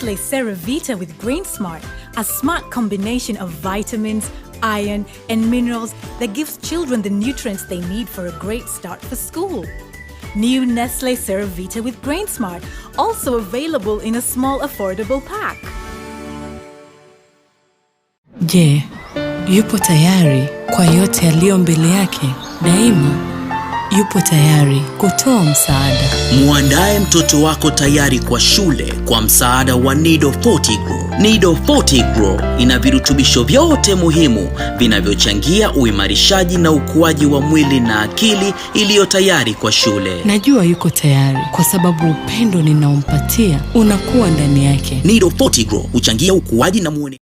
Nestle Cerevita with Brainsmart, a smart combination of vitamins, iron, and minerals that gives children the nutrients they need for a great start for school. New Nestle Cerevita with Brainsmart, also available in a small affordable pack. Je, yupo tayari kwa yote yaliyo mbele yake? Daima yupo tayari kutoa msaada. Muandae mtoto wako tayari kwa shule kwa msaada wa Nido 40 Grow. Nido 40 Grow ina virutubisho vyote muhimu vinavyochangia uimarishaji na ukuaji wa mwili na akili iliyo tayari kwa shule. Najua yuko tayari kwa sababu upendo ninaompatia unakuwa ndani yake. Nido 40 Grow huchangia ukuaji na muone.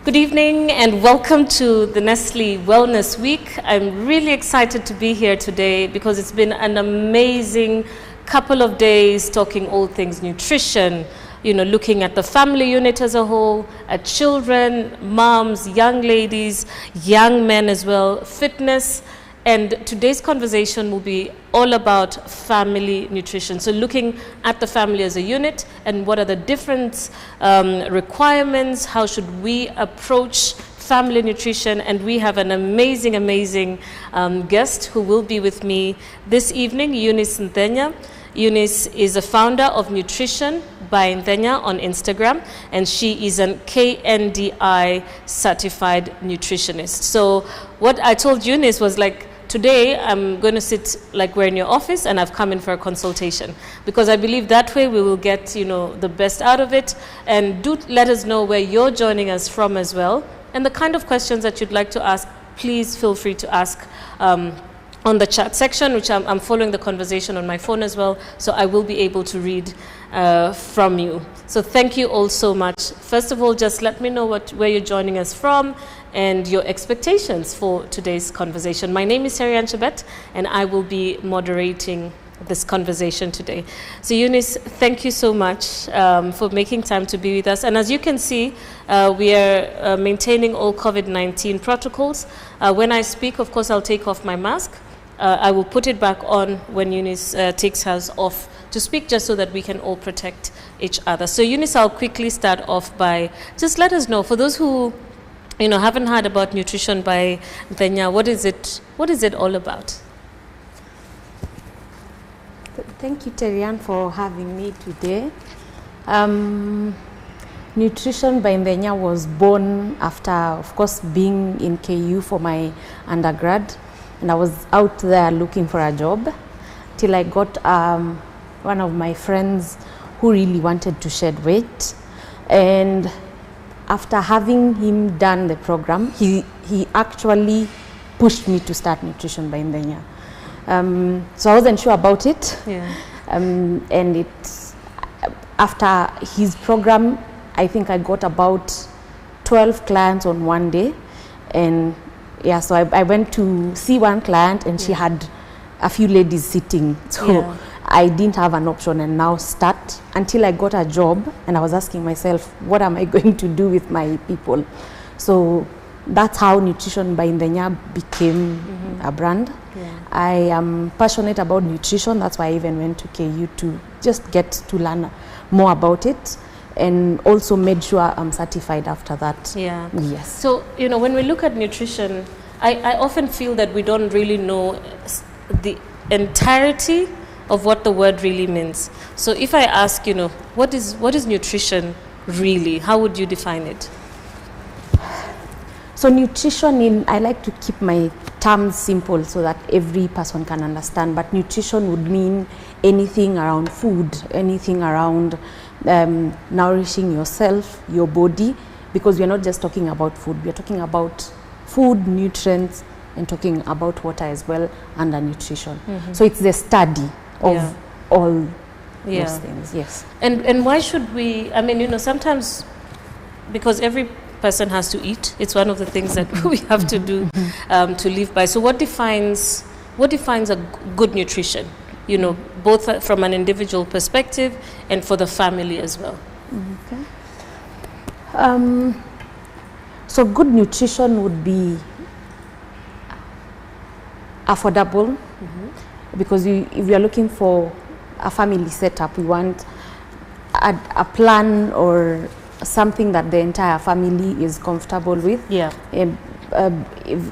Good evening and welcome to the Nestle Wellness Week. I'm really excited to be here today because it's been an amazing couple of days talking all things nutrition, looking at the family unit as a whole, at children, moms, young ladies, young men as well, fitness. And today's conversation will be all about family nutrition. So looking at the family as a unit and what are the different requirements, how should we approach family nutrition. And we have an amazing guest who will be with me this evening, Eunice Nthenya. Eunice is a founder of Nutrition by Nthenya on Instagram, and she is an KNDI certified nutritionist. So what I told Eunice was like, today I'm going to sit like we're in your office and I've come in for a consultation, because I believe that way we will get the best out of it. And do let us know where you're joining us from as well, and the kind of questions that you'd like to ask, please feel free to ask on the chat section, which I'm following the conversation on my phone as well, so I will be able to read from you. So thank you all so much. First of all, just let me know where you're joining us from and your expectations for today's conversation. My name is Serian Chebet, and I will be moderating this conversation today. So Eunice, thank you so much for making time to be with us. And as you can see, we are maintaining all COVID-19 protocols. When I speak, of course, I'll take off my mask. I will put it back on when Eunice takes hers off to speak, just so that we can all protect each other. So Eunice, I'll quickly start off by just let us know, for those who haven't heard about Nutrition by Nthenya, what is it all about? Thank you, Terian, for having me today. Nutrition by Nthenya was born after, of course, being in KU for my undergrad, and I was out there looking for a job till I got one of my friends who really wanted to shed weight. And after having him done the program, he actually pushed me to start Nutrition by Nthenya. So I wasn't sure about it. Yeah. And after his program, I think I got about 12 clients on one day. And yeah, so I went to see one client, and she had a few ladies sitting. So I didn't have an option and now start until I got a job, and I was asking myself, what am I going to do with my people? So that's how Nutrition by Nthenya became a brand. I am passionate about nutrition. That's why I even went to KU to just get to learn more about it, and also made sure I'm certified after that. Yeah. Yes. So, you know, when we look at nutrition, I often feel that we don't really know the entirety of what the word really means. So if I ask, you know, what is nutrition really? How would you define it? So nutrition, I like to keep my terms simple so that every person can understand, but nutrition would mean anything around food, anything around nourishing yourself, your body, because we're not just talking about food, we're talking about food, nutrients, and talking about water as well under nutrition. So it's the study of all those things. Yes. And why should we, I mean, you know, sometimes because every person has to eat, it's one of the things that we have to do to live by. So what defines a good nutrition, you know, both from an individual perspective and for the family as well? Okay. So good nutrition would be affordable, because if we are looking for a family setup, we want a plan or something that the entire family is comfortable with. Yeah. If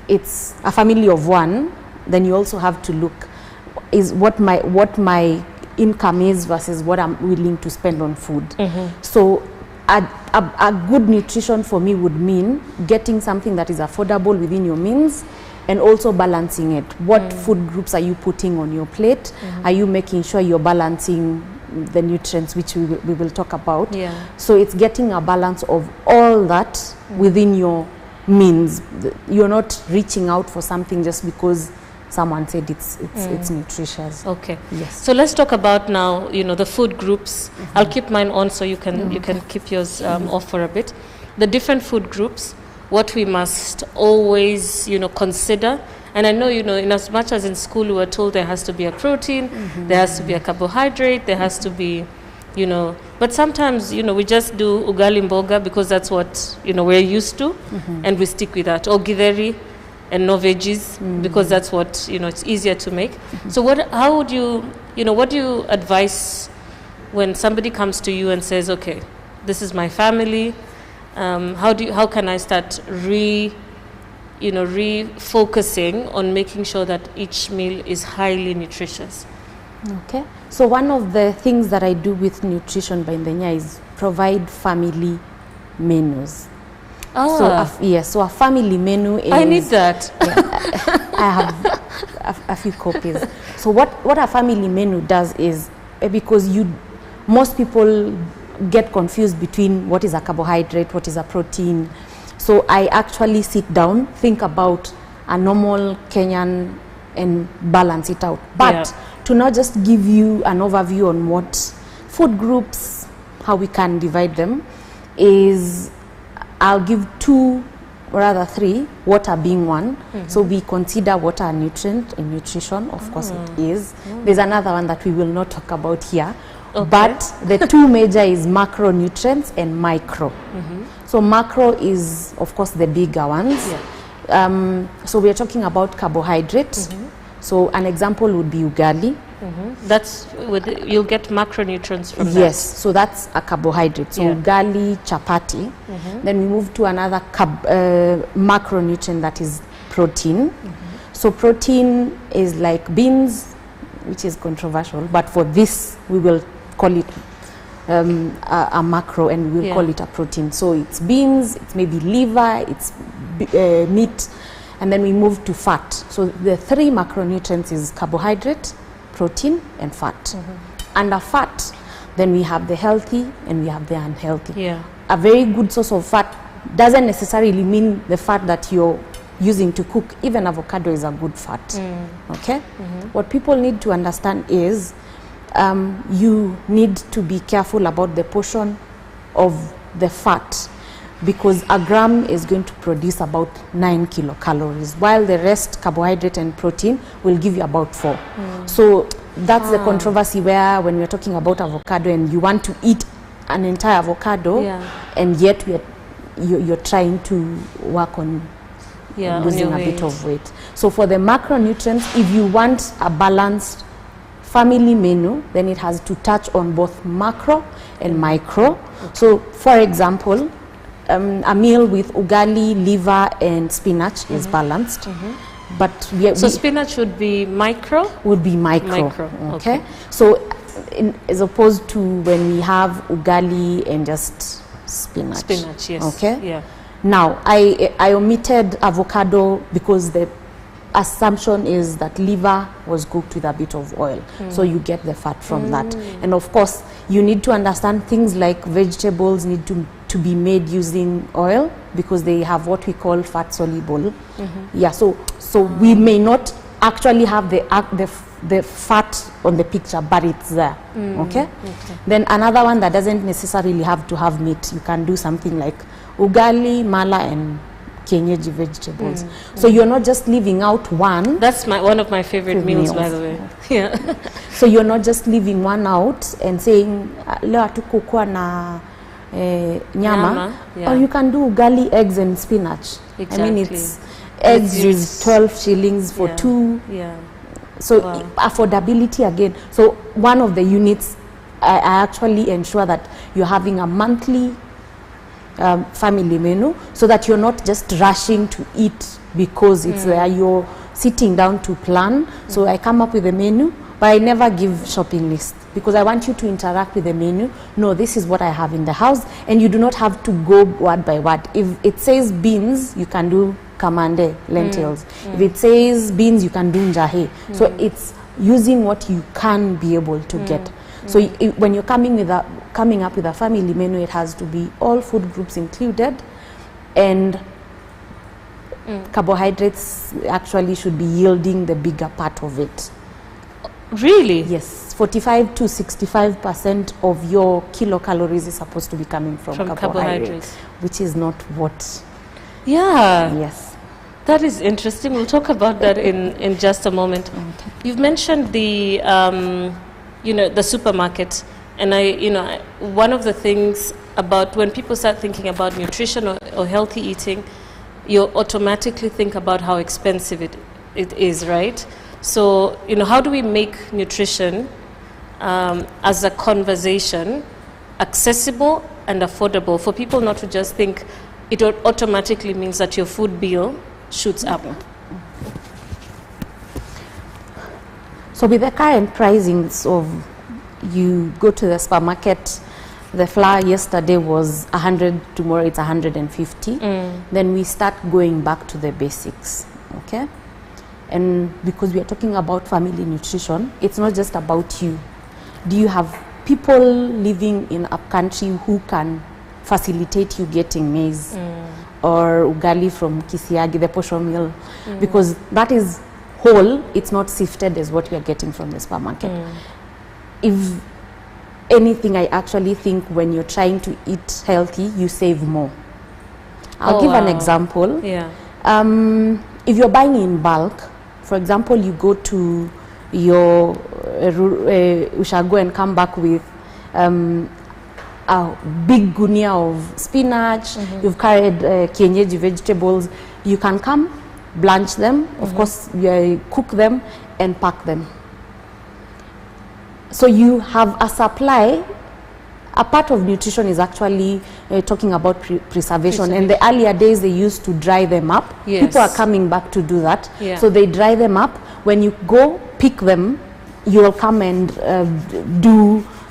it's a family of one, then you also have to look is what my income is versus what I'm willing to spend on food. So a good nutrition for me would mean getting something that is affordable within your means, and also balancing it. What food groups are you putting on your plate? Are you making sure you're balancing the nutrients, which we will talk about? So it's getting a balance of all that within your means. You're not reaching out for something just because someone said it's nutritious. Okay. Yes. So let's talk about now, you know, the food groups. I'll keep mine on so you can keep yours off for a bit. The different food groups, what we must always, you know, consider. And I know, you know, in as much as in school we were told there has to be a protein, there has to be a carbohydrate, there has to be, you know, but sometimes, you know, we just do ugali mboga because that's what, you know, we're used to, and we stick with that. Or githeri and no veggies because that's what, you know, it's easier to make. So how would you, you know, what do you advise when somebody comes to you and says, okay, this is my family, how can I start refocusing on making sure that each meal is highly nutritious? Okay. So one of the things that I do with Nutrition by Nthenya is provide family menus. So a family menu is... I need that. I have a few copies. So what a family menu does is, because most people get confused between what is a carbohydrate, what is a protein. So I actually sit down, think about a normal Kenyan and balance it out. But to not just give you an overview on what food groups, how we can divide them, is I'll give 2 or rather 3, water being one. So we consider water a nutrient in nutrition, of course it is. There's another one that we will not talk about here. Okay. But the 2 major is macronutrients and micro. So macro is, of course, the bigger ones. So we are talking about carbohydrates. So an example would be ugali. That's you'll get macronutrients from that. Yes, so that's a carbohydrate. So ugali, chapati. Then we move to another macronutrient that is protein. So protein is like beans, which is controversial, but for this we will call it a macro, and we will call it a protein. So it's beans, it's maybe liver, it's meat, and then we move to fat. So the 3 macronutrients is carbohydrate, protein, and fat. Under fat, Then we have the healthy and we have the unhealthy. Yeah. A very good source of fat doesn't necessarily mean the fat that you're using to cook. Even avocado is a good fat. Okay? What people need to understand is you need to be careful about the portion of the fat, because a gram is going to produce about 9 kilocalories, while the rest, carbohydrate and protein, will give you about 4. So that's the controversy, where when we're talking about avocado and you want to eat an entire avocado, and yet you're trying to work on losing a bit of weight. So for the macronutrients, if you want a balanced family menu, then it has to touch on both macro and micro. So for example, a meal with ugali, liver and spinach is balanced. But so spinach would be micro? Would be micro. Okay. So as opposed to when we have ugali and just spinach. Spinach, yes. Okay. Yeah. Now I omitted avocado because the assumption is that liver was cooked with a bit of oil, so you get the fat from that. And of course you need to understand things like vegetables need to be made using oil, because they have what we call fat soluble. Yeah, so we may not actually have the fat on the picture, but it's there. Okay? Then another one that doesn't necessarily have to have meat, you can do something like ugali, mala and kienyeji vegetables. So you're not just leaving out one. That's one of my favorite meals, by the way. Yeah. So you're not just leaving one out and saying leo hatukukuwa na nyama. Or you can do ugali, eggs and spinach. Exactly. I mean, it's eggs is 12 shillings for 2. Yeah. So affordability again. So one of the units, I actually ensure that you're having a monthly family menu, so that you're not just rushing to eat because it's there. You're sitting down to plan. So I come up with a menu, but I never give shopping list, because I want you to interact with the menu. No, this is what I have in the house, and you do not have to go word by word. If it says beans, you can do kamande, lentils. If it says beans, you can do njahe. So it's using what you can be able to get. So when you're coming up with a family menu, it has to be all food groups included, and carbohydrates actually should be yielding the bigger part of it. Really? Yes, 45 to 65% of your kilocalories is supposed to be coming from carbohydrates, which is not what. Yeah. Yes. That is interesting. We'll talk about that in just a moment. Okay. You've mentioned the the supermarket, and one of the things about when people start thinking about nutrition or healthy eating, you automatically think about how expensive it is, right? So, how do we make nutrition as a conversation accessible and affordable for people not to just think it automatically means that your food bill shoots up? So with the current pricings of, you go to the supermarket, the flour yesterday was 100, tomorrow it's 150. Then we start going back to the basics, okay? And because we are talking about family nutrition, it's not just about you. Do you have people living in a country who can facilitate you getting maize or ugali from Kisiagi, the portion meal? Because that is whole, it's not sifted as what we are getting from the supermarket. If anything, I actually think when you're trying to eat healthy, you save more. I'll give an example. Yeah. If you're buying in bulk, for example, you go to your ushago and come back with a big gunia of spinach, you've carried kienyeji vegetables, you can come, blanch them, of course, cook them and pack them. So you have a supply. A part of nutrition is actually talking about preservation. And the earlier days, they used to dry them up. Yes. People are coming back to do that. Yeah. So they dry them up. When you go pick them, you will come and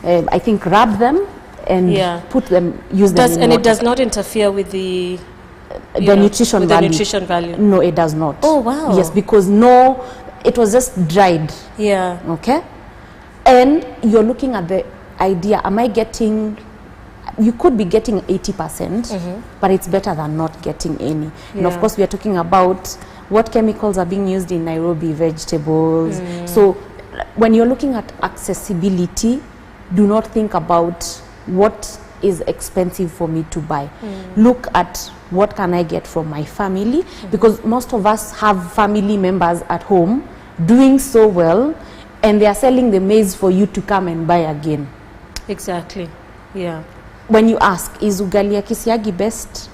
I think, wrap them and put them, use them in and water. it does not interfere with the nutrition value. The nutrition value. No, it does not. Oh, wow. Yes, because it was just dried. Yeah. Okay? And you're looking at the idea, am I getting, you could be getting 80%, but it's better than not getting any. And of course, we are talking about what chemicals are being used in Nairobi, vegetables. So when you're looking at accessibility, do not think about what is expensive for me to buy. Look at what can I get from my family, because most of us have family members at home doing so well, and they are selling the maize for you to come and buy again. Exactly. Yeah. When you ask, is ugali ya kisiagi best?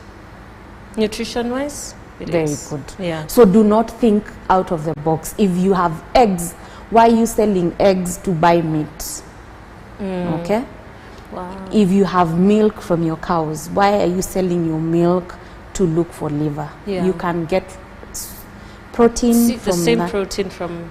Nutrition-wise, it Very is. good. Yeah. So do not think out of the box. If you have eggs, why are you selling eggs to buy meat? Okay? Wow. If you have milk from your cows, why are you selling your milk to look for liver? Yeah. You can get protein See, from the same that. protein from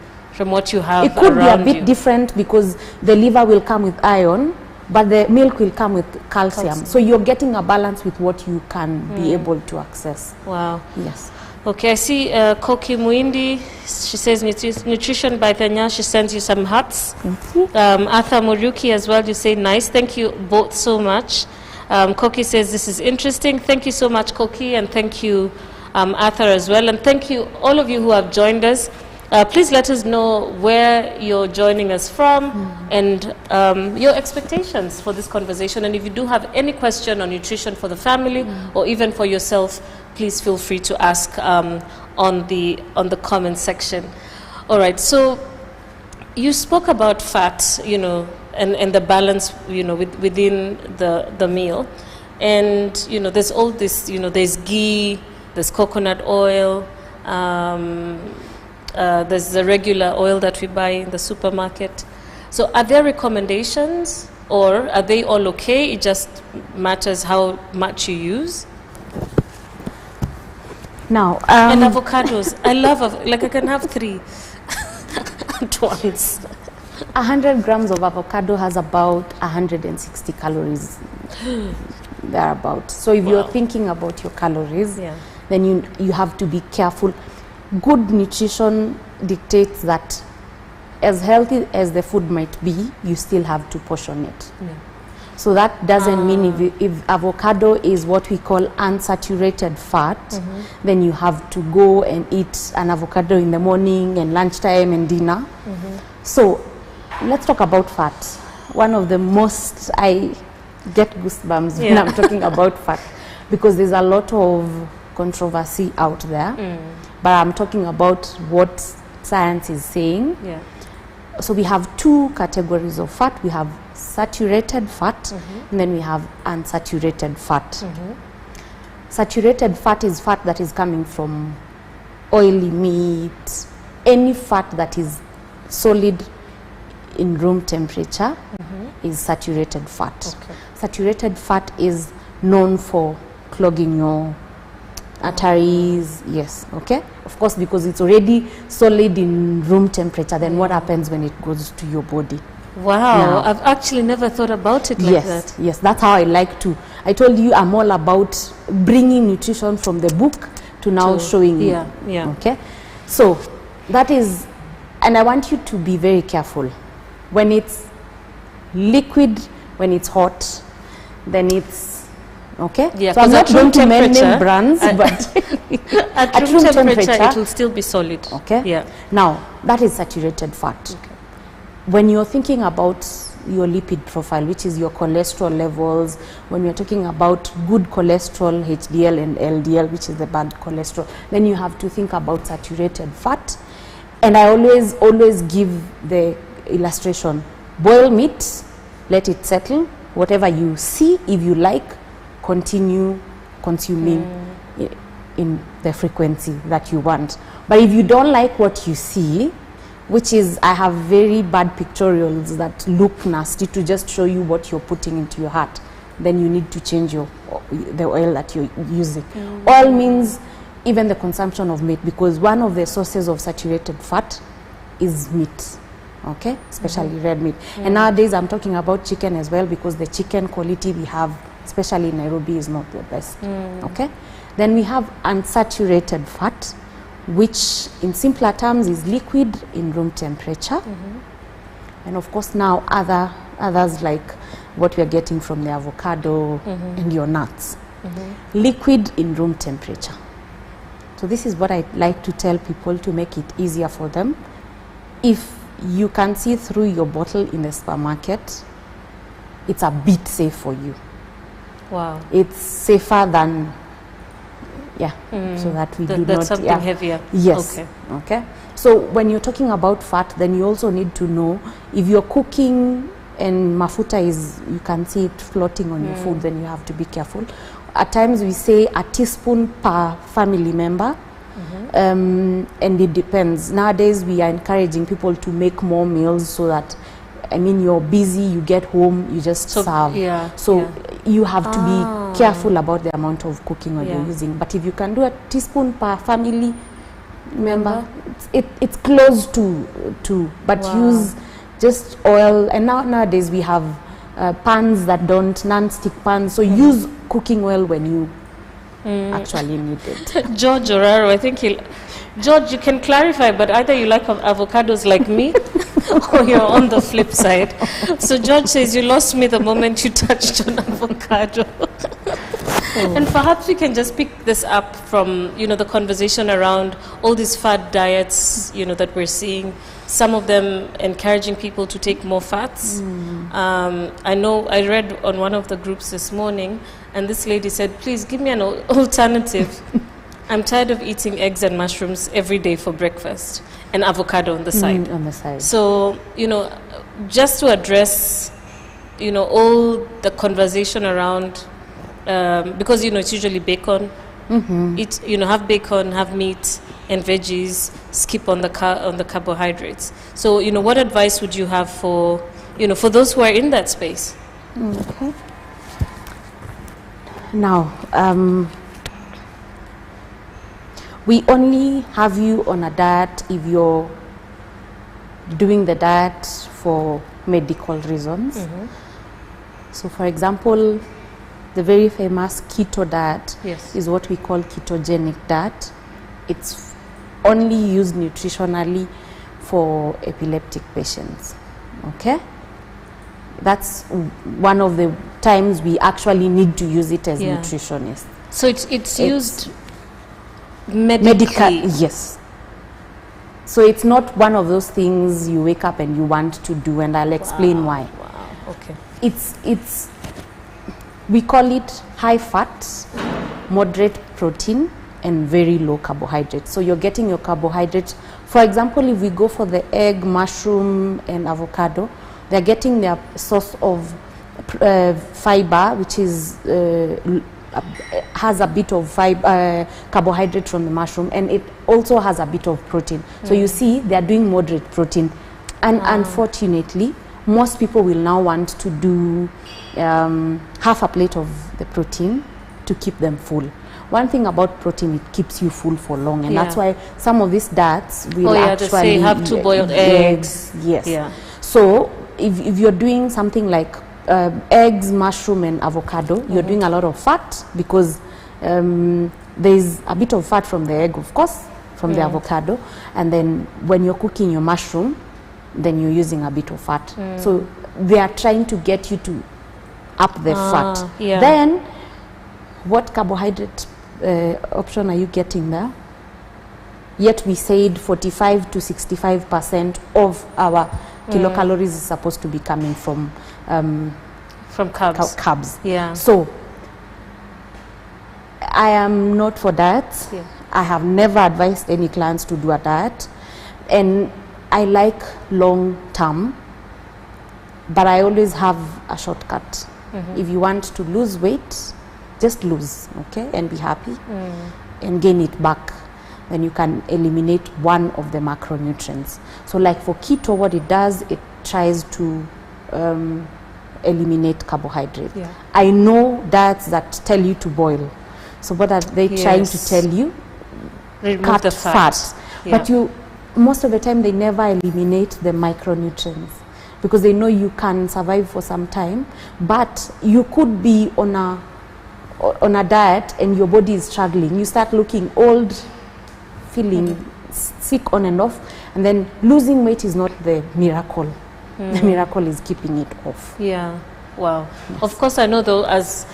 what you have It could be a around bit you. different because the liver will come with iron, but the milk will come with calcium. So you're getting a balance with what you can be able to access. Wow. Yes. Okay, I see Koki Muindi. She says nutrition by Thenya. She sends you some hearts. Thank you. Arthur Muruki as well. You say nice. Thank you both so much. Koki says this is interesting. Thank you so much, Koki, and thank you, Arthur, as well. And thank you all of you who have joined us. Please let us know where you're joining us from and your expectations for this conversation. And if you do have any question on nutrition for the family or even for yourself, please feel free to ask on the comment section. All right. So you spoke about fat, and the balance, within the meal, and there's all this, there's ghee, there's coconut oil. There's the regular oil that we buy in the supermarket. So are there recommendations, or are they all okay? It just matters how much you use? Now, And avocados. I love, I can have 3 at once. 100 grams of avocado has about 160 calories thereabout. So if you're thinking about your calories, then you have to be careful. Good nutrition dictates that as healthy as the food might be, you still have to portion it. So that doesn't mean if avocado is what we call unsaturated fat, then you have to go and eat an avocado in the morning and lunchtime and dinner. So let's talk about fat. One of the most, I get goosebumps when I'm talking about fat, because there's a lot of controversy out there. But I'm talking about what science is saying. So we have 2 categories of fat. We have saturated fat, and then we have unsaturated fat. Saturated fat is fat that is coming from oily meat, any fat that is solid in room temperature is saturated fat. Saturated fat is known for clogging your arteries, of course, because it's already solid in room temperature. Then what happens when it goes to your body? Wow, Now, I've actually never thought about it like that. Yes, that's how I like to. I told you I'm all about bringing nutrition from the book to now showing you. Okay, so that is, and I want you to be very careful. When it's liquid, when it's hot, then it's okay. So I'm not going to name brands, but at room temperature it will still be solid. Okay. Now that is saturated fat. When you're thinking about your lipid profile, which is your cholesterol levels, when we're talking about good cholesterol, HDL and LDL, which is the bad cholesterol, then you have to think about saturated fat. And I always give the illustration: boil meat, let it settle. Whatever you see, if you like, continue consuming in the frequency that you want. But if you don't like what you see, which is, I have very bad pictorials that look nasty to just show you what you're putting into your heart, then you need to change the oil that you're using. Oil means even the consumption of meat, because one of the sources of saturated fat is meat, okay, especially red meat. And nowadays I'm talking about chicken as well, because the chicken quality we have, especially in Nairobi, is not the best. Okay, then we have unsaturated fat, which in simpler terms is liquid in room temperature. And of course now other others like what we are getting from the avocado and your nuts. Liquid in room temperature. So this is what I like to tell people to make it easier for them. If you can see through your bottle in the supermarket, it's a bit safe for you. Wow. It's safer than, so that we do not. That's something heavier. Yes. Okay. So when you're talking about fat, then you also need to know if you're cooking and mafuta is, you can see it floating on your food, then you have to be careful. At times we say a teaspoon per family member, and it depends. Nowadays we are encouraging people to make more meals so that, I mean, you're busy, you get home, you just serve. You have to be careful about the amount of cooking oil you're using. But if you can do a teaspoon per family member, it's close to but use just oil. And nowadays we have pans that don't, non-stick pans, so use cooking oil when you actually need it. George Oraro, I think George, you can clarify, but either you like avocados like me or you're on the flip side. So George says you lost me the moment you touched on avocado. And perhaps we can just pick this up from, the conversation around all these fat diets, that we're seeing. Some of them encouraging people to take more fats. I know I read on one of the groups this morning, and this lady said, please give me an alternative. I'm tired of eating eggs and mushrooms every day for breakfast, and avocado on the side. So, just to address, all the conversation around, because, it's usually bacon. Eat, have bacon, have meat and veggies, skip on the carbohydrates. So, what advice would you have for, for those who are in that space? Okay. Now, we only have you on a diet if you're doing the diet for medical reasons. So, for example, the very famous keto diet is what we call ketogenic diet. It's only used nutritionally for epileptic patients. Okay? That's one of the times we actually need to use it as nutritionists. So it's used medically? Yes. So it's not one of those things you wake up and you want to do, and I'll explain why. Wow. Okay. We call it high fat, moderate protein, and very low carbohydrate. So you're getting your carbohydrate. For example, if we go for the egg, mushroom, and avocado, they're getting their source of fiber, which is has a bit of carbohydrate from the mushroom, and it also has a bit of protein. So you see, they're doing moderate protein. And unfortunately, most people will now want to do half a plate of the protein to keep them full. One thing about protein, it keeps you full for long, and that's why some of these diets will actually have two boiled eggs. Yes. Yeah. So if you're doing something like eggs, mushroom, and avocado, you're doing a lot of fat because there's a bit of fat from the egg, of course, from the avocado, and then when you're cooking your mushroom, then you're using a bit of fat. So they are trying to get you to up the fat. Then what carbohydrate option are you getting there? Yet we said 45 to 65% of our kilocalories is supposed to be coming from carbs. Yeah. So I am not for diets. I have never advised any clients to do a diet, and I like long term, but I always have a shortcut. If you want to lose weight, just lose, okay, and be happy, and gain it back. Then you can eliminate one of the macronutrients. So like for keto, what it does, it tries to eliminate carbohydrate. I know diets that tell you to boil. So what are they trying to tell you? Remove cut the fat. But most of the time they never eliminate the micronutrients because they know you can survive for some time, but you could be on a diet and your body is struggling. You start looking old, feeling sick on and off, and then losing weight is not the miracle. The miracle is keeping it off. Yeah. Wow. Yes. Of course, I know though, as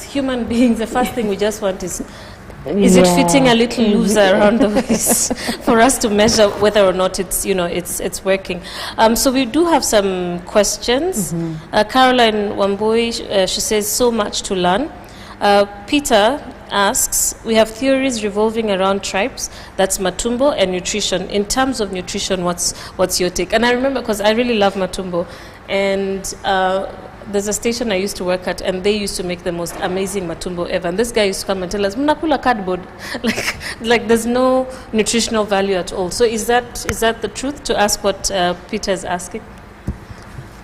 human beings, the first thing we just want is it fitting a little looser around the waist for us to measure whether or not it's, you know, it's working. So we do have some questions. Caroline Wambui, she says, so much to learn. Peter asks, we have theories revolving around tribes, that's matumbo and nutrition. In terms of nutrition, what's your take? And I remember, because I really love matumbo, and there's a station I used to work at, and they used to make the most amazing matumbo ever. And this guy used to come and tell us, "Mnakula cardboard," like there's no nutritional value at all. So is that the truth? To ask what Peter is asking.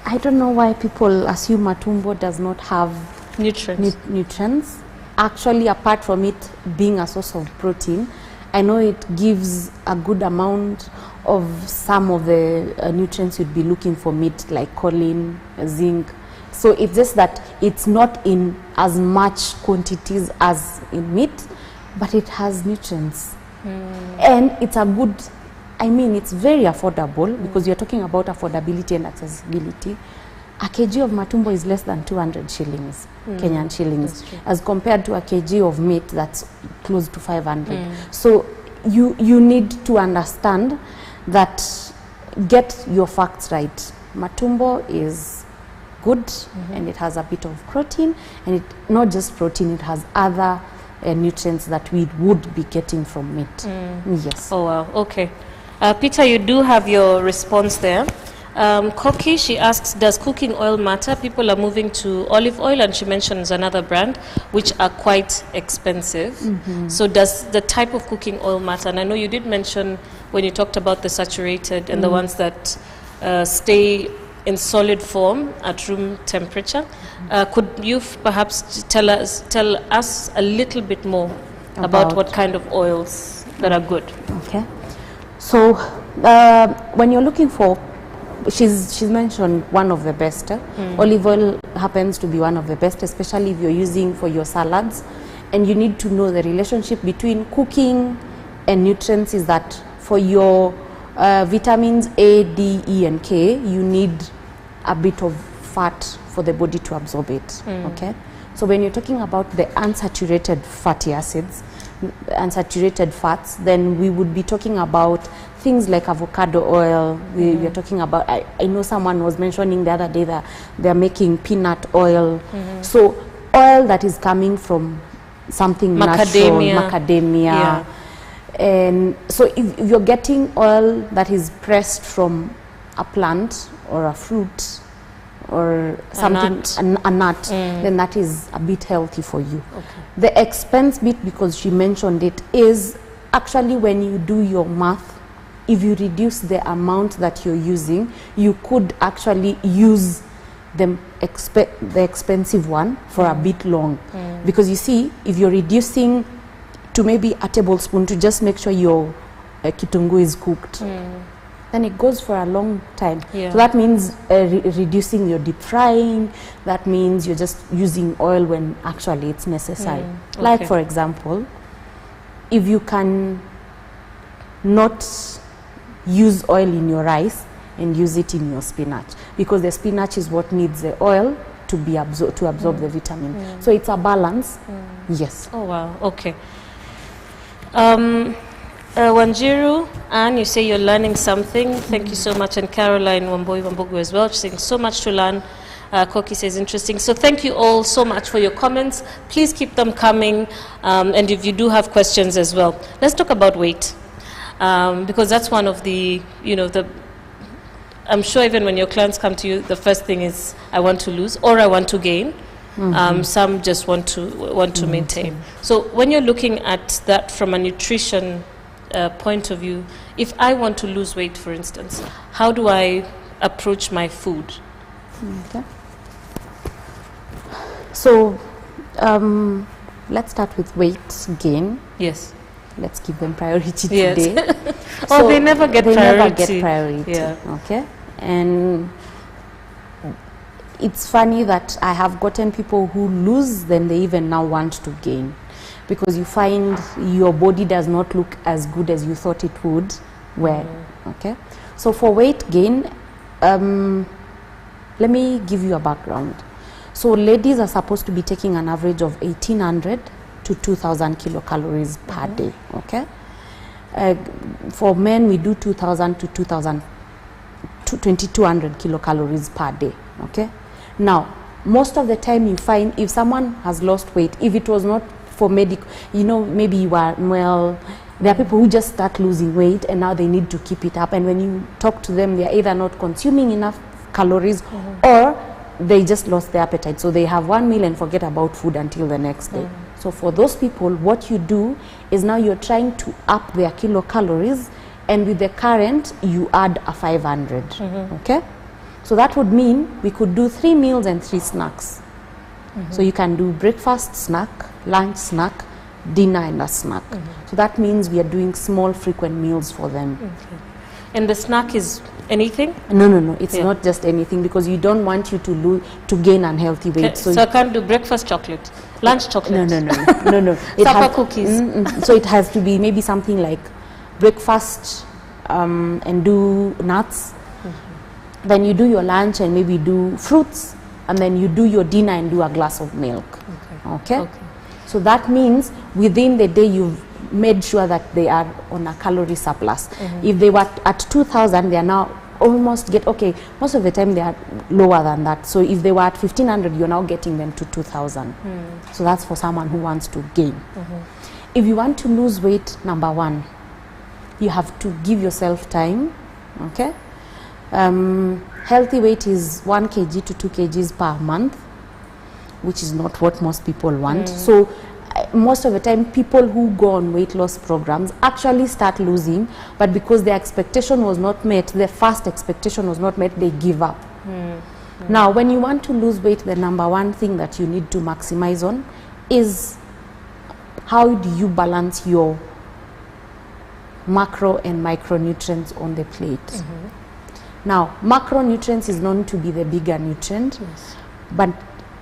I don't know why people assume matumbo does not have nutrients. Actually, apart from it being a source of protein, I know it gives a good amount of some of the nutrients you'd be looking for meat, like choline, zinc. So it's just that it's not in as much quantities as in meat, but it has nutrients. And it's a good, I mean, it's very affordable because you're talking about affordability and accessibility. A kg of matumbo is less than 200 shillings, Kenyan shillings, as compared to a kg of meat that's close to 500. So you need to understand that, get your facts right. Matumbo is good, and it has a bit of protein, and it not just protein, it has other nutrients that we would be getting from meat. Yes. Oh wow, okay. Peter, you do have your response there. Koki, she asks, does cooking oil matter? People are moving to olive oil, and she mentions another brand which are quite expensive. So does the type of cooking oil matter? And I know you did mention when you talked about the saturated and the ones that stay in solid form at room temperature. Could you perhaps tell us a little bit more about what kind of oils that are good? Okay. So when you're looking for, she's mentioned one of the best. Olive oil happens to be one of the best, especially if you're using for your salads. And you need to know the relationship between cooking and nutrients is that for your vitamins A, D, E, and K, you need a bit of fat for the body to absorb it. Okay, so when you're talking about the unsaturated fatty acids, unsaturated fats, then we would be talking about things like avocado oil. We are talking about, I know someone was mentioning the other day that they're making peanut oil. So oil that is coming from something natural, macadamia. And so if you're getting oil that is pressed from a plant or a fruit or something, a nut, then that is a bit healthy for you. The expense bit, because she mentioned it, is actually when you do your math, if you reduce the amount that you're using, you could actually use the expensive one for a bit long. Because you see, if you're reducing to maybe a tablespoon to just make sure your kitungu is cooked, then it goes for a long time. So that means reducing your deep frying. That means you're just using oil when actually it's necessary. Like for example, if you can not use oil in your rice and use it in your spinach, because the spinach is what needs the oil to be to absorb the vitamin. So it's a balance. Yes. Oh wow. Okay. Wanjiru, Anne, you say you're learning something. Thank you so much. And Caroline Wambogu as well. She's saying so much to learn. Koki says interesting. So thank you all so much for your comments. Please keep them coming. And if you do have questions as well, let's talk about weight. Because that's one of the, I'm sure even when your clients come to you, the first thing is, I want to lose or I want to gain. Some just want to maintain. So when you're looking at that from a nutrition point of view, if I want to lose weight, for instance, how do I approach my food? Okay. So let's start with weight gain. Yes. Let's give them priority today. So they never get priority. Yeah. Okay. And it's funny that I have gotten people who lose, then they even now want to gain, because you find your body does not look as good as you thought it would. Okay. So for weight gain, let me give you a background. So ladies are supposed to be taking an average of 1,800 to 2,000 kilocalories per day, okay? For men, we do 2,000 to 2,200 kilocalories per day, okay? Now, most of the time you find if someone has lost weight, if it was not for medical, maybe you are, well, there are people who just start losing weight and now they need to keep it up. And when you talk to them, they are either not consuming enough calories or they just lost their appetite. So they have one meal and forget about food until the next day. So for those people, what you do is now you're trying to up their kilocalories, and with the current, you add a 500, okay? So that would mean we could do 3 meals and 3 snacks. So you can do breakfast snack, lunch snack, dinner and a snack. So that means we are doing small frequent meals for them. And the snack is anything? No, it's not just anything, because you don't want you to gain unhealthy weight. So I can't do breakfast chocolate, lunch chocolate? No. Supper cookies? So it has to be maybe something like breakfast and do nuts. Then you do your lunch and maybe do fruits, and then you do your dinner and do a glass of milk. Okay? So that means within the day you've made sure that they are on a calorie surplus. If they were at 2,000, they are now almost most of the time they are lower than that. So if they were at 1,500, you're now getting them to 2,000. So that's for someone who wants to gain. If you want to lose weight, number one, you have to give yourself time, okay? Healthy weight is 1 kg to 2 kgs per month, which is not what most people want. So most of the time, people who go on weight loss programs actually start losing, but because their expectation was not met, their first expectation was not met, they give up. Now, when you want to lose weight, the number one thing that you need to maximize on is how do you balance your macro and micronutrients on the plate. Now, macronutrients is known to be the bigger nutrient, but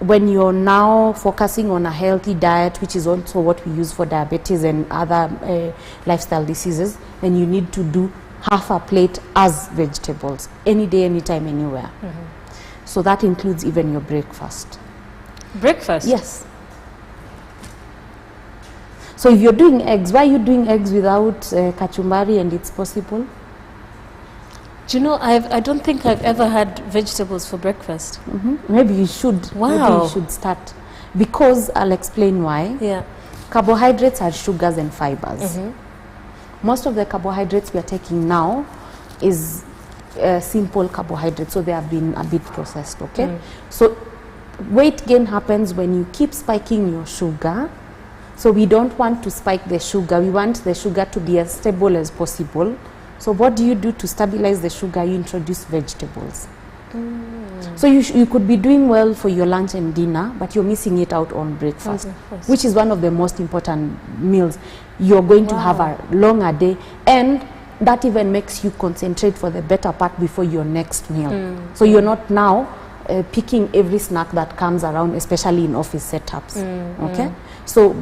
when you're now focusing on a healthy diet, which is also what we use for diabetes and other lifestyle diseases, then you need to do half a plate as vegetables, any day, anytime, anywhere. So that includes even your breakfast. Breakfast? Yes. So if you're doing eggs, why are you doing eggs without kachumbari and it's possible? Do you know, I don't think I've ever had vegetables for breakfast. Maybe you should. Wow. Maybe you should start. Because I'll explain why. Yeah. Carbohydrates are sugars and fibers. Most of the carbohydrates we are taking now is simple carbohydrates, so they have been a bit processed, okay? So weight gain happens when you keep spiking your sugar. So we don't want to spike the sugar. We want the sugar to be as stable as possible. So what do you do to stabilize the sugar? You introduce vegetables. So you could be doing well for your lunch and dinner, but you're missing it out on breakfast, which is one of the most important meals. You're going to have a longer day, and that even makes you concentrate for the better part before your next meal. So you're not now picking every snack that comes around, especially in office setups. Okay? So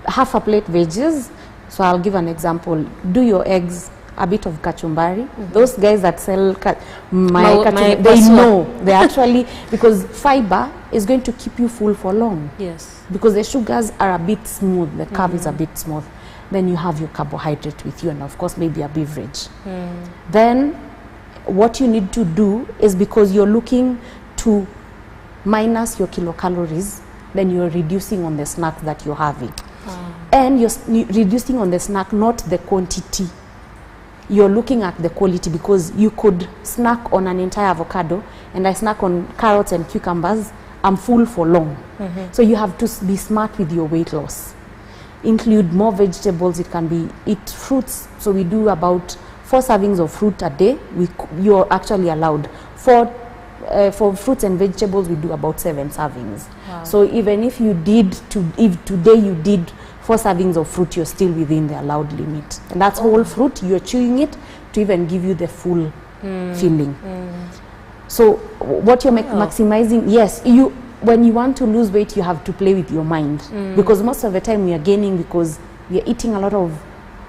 half a plate veggies. So I'll give an example. Do your eggs, a bit of kachumbari. Those guys that sell kachumbari, they know. They actually, because fiber is going to keep you full for long. Yes. Because the sugars are a bit smooth, the carb is a bit smooth. Then you have your carbohydrate with you, and of course maybe a beverage. Then what you need to do is, because you're looking to minus your kilocalories, then you're reducing on the snack that you're having. And you're reducing on the snack, not the quantity. You're looking at the quality, because you could snack on an entire avocado, and I snack on carrots and cucumbers, I'm full for long. So you have to be smart with your weight loss. Include more vegetables. It can be eat fruits. So we do about 4 servings of fruit a day. You're actually allowed. For fruits and vegetables, we do about 7 servings. So even if you did, if today you did 4 servings of fruit, you're still within the allowed limit. And that's whole fruit. You're chewing it to even give you the full feeling. So what you're maximizing, yes, when you want to lose weight, you have to play with your mind. Because most of the time we are gaining because we are eating a lot of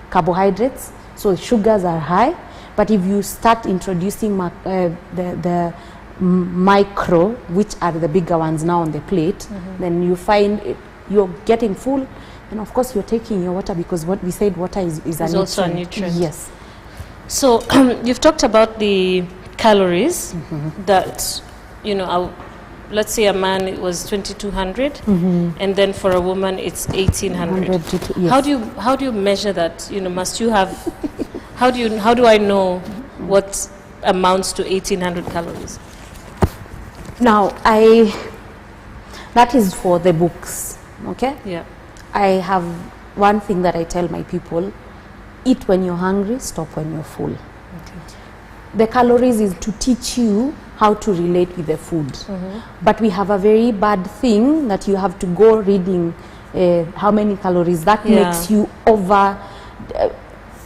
carbohydrates. So sugars are high. But if you start introducing the micro, which are the bigger ones now on the plate, then you find you're getting full, and of course you're taking your water, because what we said, water is also a nutrient. Yes. So you've talked about the calories that, you know, let's say a man, it was 2200, and then for a woman it's 1800. Yes. How do you measure that? You know, must you have how do I know what amounts to 1800 calories? Now that is for the books, okay? Yeah. I have one thing that I tell my people: eat when you're hungry, stop when you're full. Okay. The calories is to teach you how to relate with the food. But we have a very bad thing that you have to go reading how many calories. That makes you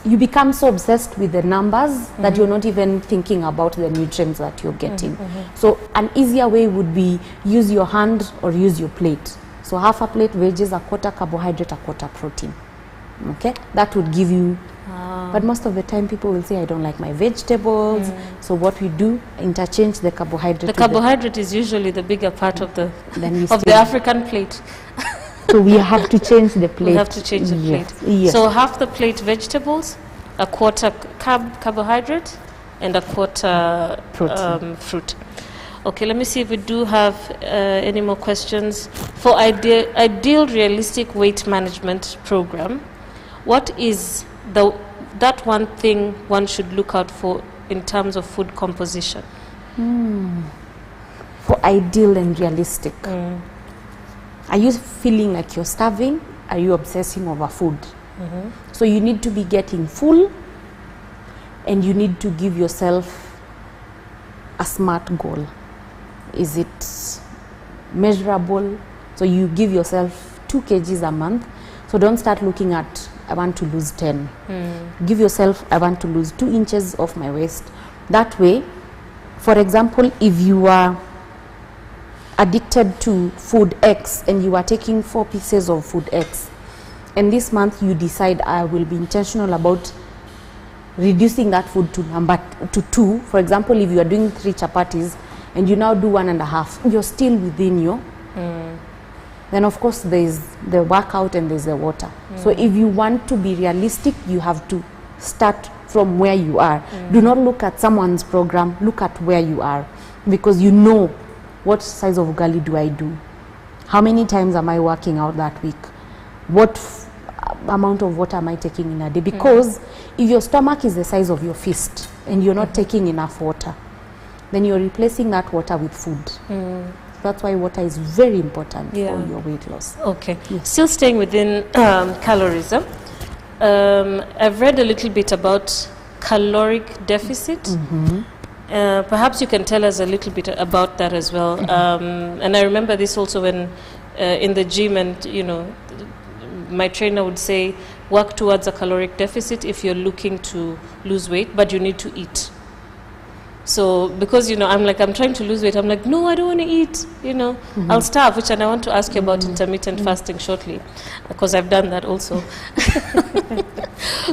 you become so obsessed with the numbers that you're not even thinking about the nutrients that you're getting. So an easier way would be use your hand or use your plate. So half a plate veggies, a quarter carbohydrate, a quarter protein. Okay, that would give you. But most of the time people will say, I don't like my vegetables. So what we do, interchange the carbohydrate. The carbohydrate is usually the bigger part of the African plate. So we have to change the plate. We have to change the plate. Yes. So half the plate vegetables, a quarter carbohydrate, and a quarter fruit. Okay, let me see if we do have any more questions. For ideal realistic weight management program, what is that one thing one should look out for in terms of food composition? For ideal and realistic. Are you feeling like you're starving? Are you obsessing over food? So you need to be getting full, and you need to give yourself a SMART goal. Is it measurable? So you give yourself 2 kgs a month. So don't start looking at, I want to lose 10. Give yourself, I want to lose 2 inches off my waist. That way, for example, if you are addicted to food X and you are taking 4 pieces of food X, and this month you decide, I will be intentional about reducing that food to 2. For example, if you are doing 3 chapatis and you now do 1.5, you're still within your then of course there's the workout and there's the water. So if you want to be realistic, you have to start from where you are. Do not look at someone's program, look at where you are, because you know what size of ugali do I do, how many times am I working out that week, what amount of water am I taking in a day, because if your stomach is the size of your fist and you're not taking enough water, then you're replacing that water with food. That's why water is very important for your weight loss. Okay. Yes. Still staying within calories. I've read a little bit about caloric deficit. Perhaps you can tell us a little bit about that as well. And I remember this also when in the gym, and you know, my trainer would say, work towards a caloric deficit if you're looking to lose weight, but you need to eat. So because, you know, I'm trying to lose weight, I'm like, no, I don't want to eat, you know, I'll starve, which, and I want to ask you about intermittent fasting shortly, because I've done that also.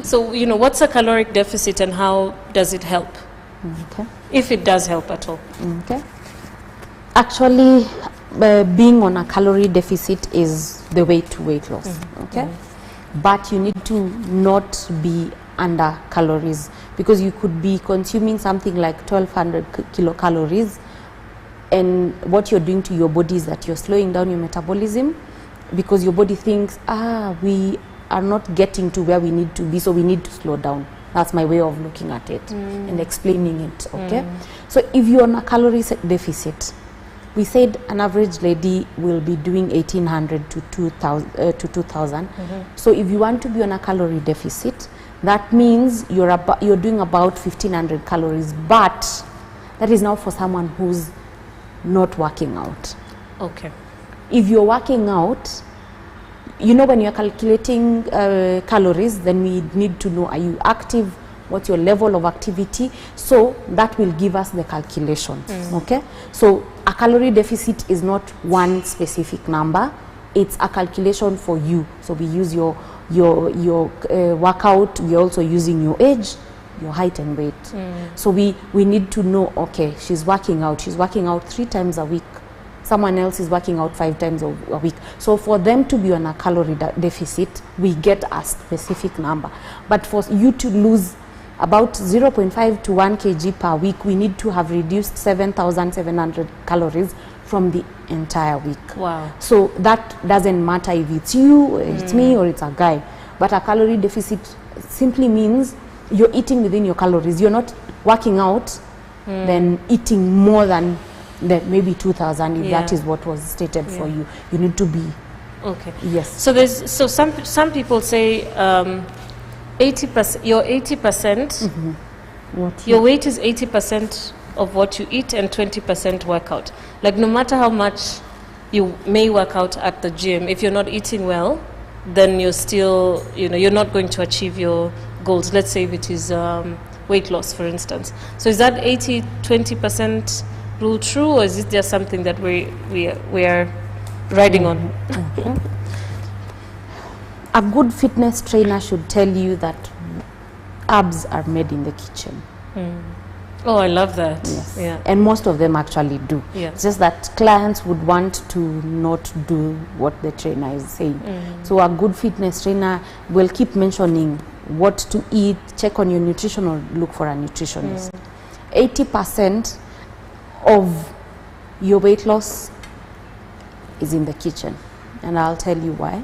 So, you know, what's a caloric deficit and how does it help? Okay. If it does help at all. Okay. Actually, being on a calorie deficit is the way to weight loss. Okay. But you need to not be under calories, because you could be consuming something like 1200 kilocalories, and what you're doing to your body is that you're slowing down your metabolism, because your body thinks, we are not getting to where we need to be, so we need to slow down. That's my way of looking at it and explaining it. Okay. So if you're on a calorie deficit, we said an average lady will be doing 1800 to 2000. So if you want to be on a calorie deficit, that means you're doing about 1500 calories, but that is now for someone who's not working out. Okay. If you're working out, you know, when you're calculating calories, then we need to know, are you active? What's your level of activity? So that will give us the calculation. Okay. So a calorie deficit is not one specific number. It's a calculation for you. So we use your workout. We're also using your age, your height and weight. So we need to know, okay, she's working out 3 times a week. Someone else is working out 5 times a week. So for them to be on a calorie deficit, we get a specific number. But for you to lose about 0.5 to 1 kg per week, we need to have reduced 7,700 calories from the entire week. Wow. So that doesn't matter if it's you, it's me, or it's a guy. But a calorie deficit simply means you're eating within your calories. You're not working out, then eating more than maybe 2,000, if that is what was stated for you. You need to be. Okay. Yes. So some people say 80%. Your 80%. Your weight is 80% of what you eat and 20% workout. Like no matter how much you may work out at the gym, if you're not eating well, then you're still, you're not going to achieve your goals. Let's say if it is weight loss, for instance. So is that 80-20% rule true, or is it just something that we are riding on? A good fitness trainer should tell you that abs are made in the kitchen. Oh, I love that. Yes. Yeah. And most of them actually do. Yeah. It's just that clients would want to not do what the trainer is saying. So a good fitness trainer will keep mentioning what to eat, check on your nutrition, or look for a nutritionist. 80% of your weight loss is in the kitchen, and I'll tell you why.